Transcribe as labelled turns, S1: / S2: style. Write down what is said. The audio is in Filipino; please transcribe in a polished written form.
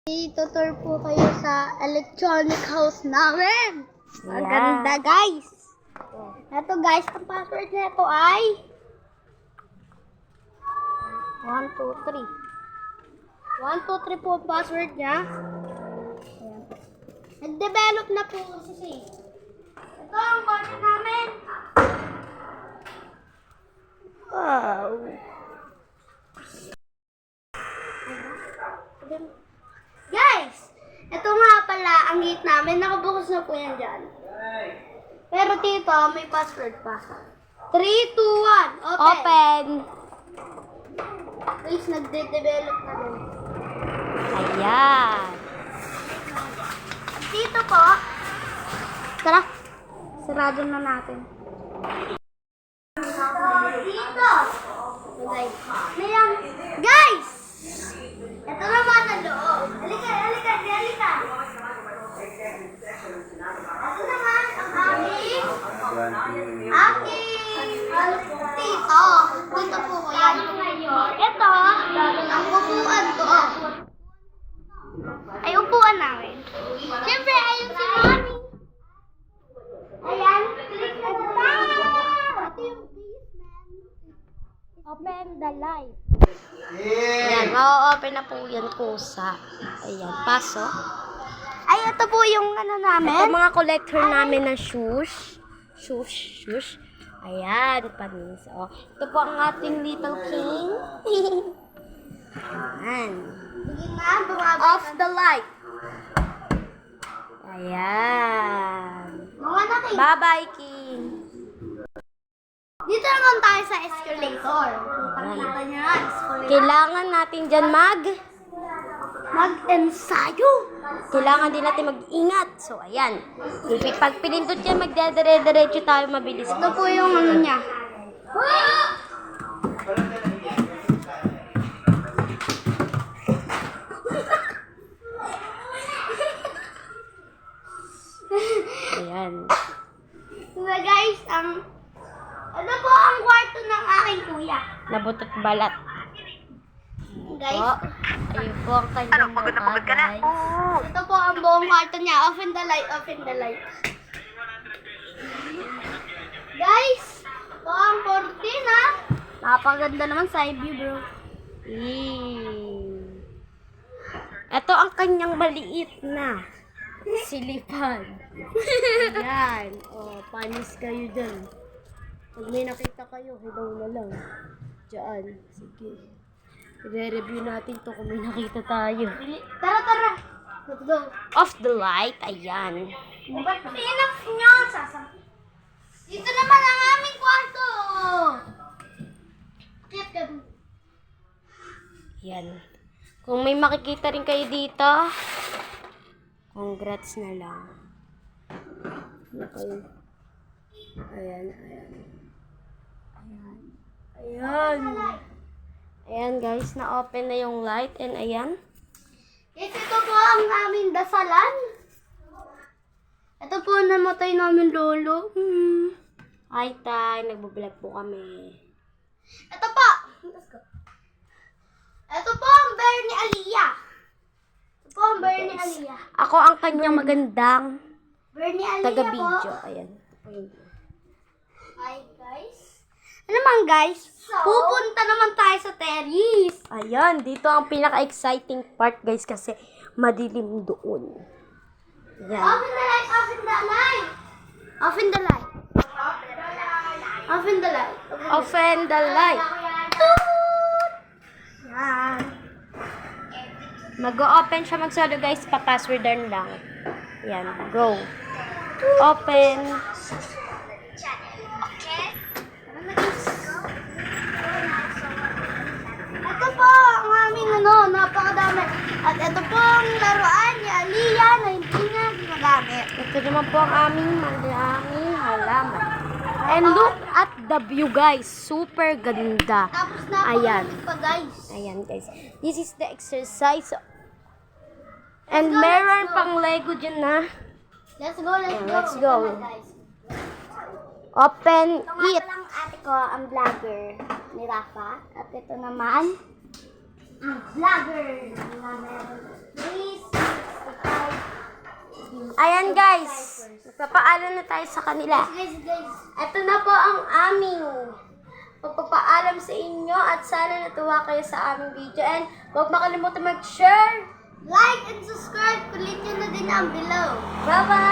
S1: Tutor po kayo sa electronic house namin. Maganda guys. Ito guys, ang password nito ay 1, 2, 3. 1, 2, 3 po ang password niya. Ayan. Nag-develop na po kasi. Ito ang kwarto namin. Wow. Guys, ito nga pala ang gate namin. Nakabukas na po yan dyan. Pero dito, may password pa. 3, 2, 1. Open. Guys, nagde-develop na rin.
S2: Ayan.
S1: Dito po. Tara. Sarado na natin. Dito. Guys. Ayan. Guys! Ito naman ang loob. Halika. Ito naman ang aking tito. Dito po ko yan. Ito, ang upuan ko. Ay, upuan namin. Siyempre, ayun si Mami. Ayan. Click na the light. Ito yung basement. Open the light.
S2: Ayan, ma-open na po yan kusa. Ayan, pasok.
S1: Ay, ito po yung ano namin.
S2: Ito mga collector namin ng shoes. Shoes. Ayan, panis. Oh. Ito po ang ating little king. Ayan.
S1: Sige na, bumaba.
S2: Off the light. Ayan.
S1: Mga nakin.
S2: Bye-bye, king.
S1: Dito naman tayo sa escalator. Kita niyo na, escalator.
S2: Kailangan natin dyan
S1: Mag-ensayo.
S2: Kailangan din natin mag-ingat. So, ayan. Pag pinindot yan, magdadire-diretso tayo mabilis.
S1: Ito po yung ano niya.
S2: Ayan.
S1: So guys, ano po ang kwarto ng aking kuya?
S2: Nabutot balat.
S1: Guys,
S2: Po. Ayun po ang kanyang mukha, guys.
S1: ito po ang buong kwarto niya. Open the light. Guys, ito ang cortina. Napakaganda naman side view, bro.
S2: Ito ang kanyang maliit na silipan. Ayan. O, panis kayo dyan. Pag may nakita kayo, hello na lang. Diyan. Sige. I-review natin to kung may nakita tayo.
S1: Tara. Let's go.
S2: Off the light. Ayan.
S1: Enough nyo, Dito naman ang aming kwarto. Akit ka dun.
S2: Yan. Kung may makikita rin kayo dito, congrats na lang. Okay. Ayan. Ayan guys, na-open na yung light and ayan.
S1: Guys, ito po ang aming dasalan. Ito po namatay namin lolo.
S2: Hi tay, nagbablog po kami.
S1: Ito po. Let's go. Ito po ang bear ni Aliyah.
S2: Ako ang kanyang magandang
S1: Bear ni Aliyah
S2: taga-video.
S1: po.
S2: Ayan.
S1: Hi guys. Ano naman guys? Pupunta naman tayo sa terrace.
S2: Ayan, dito ang pinaka-exciting part guys kasi madilim doon. Ayan.
S1: Open the light.
S2: Open the light.
S1: Yan.
S2: Mag-o-open siya mag-solo guys, pa-passwordan lang. Ayan, go. Open.
S1: Ito po ang aming napakadami. At ito po ang laruan ni Aliyah na hindi na ginagamit.
S2: Ito naman po ang aming maraming halaman. And look at the view guys, super ganda.
S1: Tapos
S2: Ayan.
S1: napakalamig pa guys.
S2: Ayan guys, this is the exercise. And meron pang Lego dyan na.
S1: Let's go.
S2: Let's go.
S1: Come on, guys.
S2: Open
S1: Ito nga
S2: it.
S1: palang ate ko, ang vlogger ni Rafa. At ito naman, ang vlogger namin. Please
S2: Ayan guys, magpapaalam na tayo sa kanila.
S1: Guys.
S2: Ito na po ang aming pagpapaalam sa inyo at sana natuwa kayo sa aming video. And huwag makalimutan mag-share.
S1: Like and subscribe. Kulit nyo na din ang below.
S2: Bye-bye!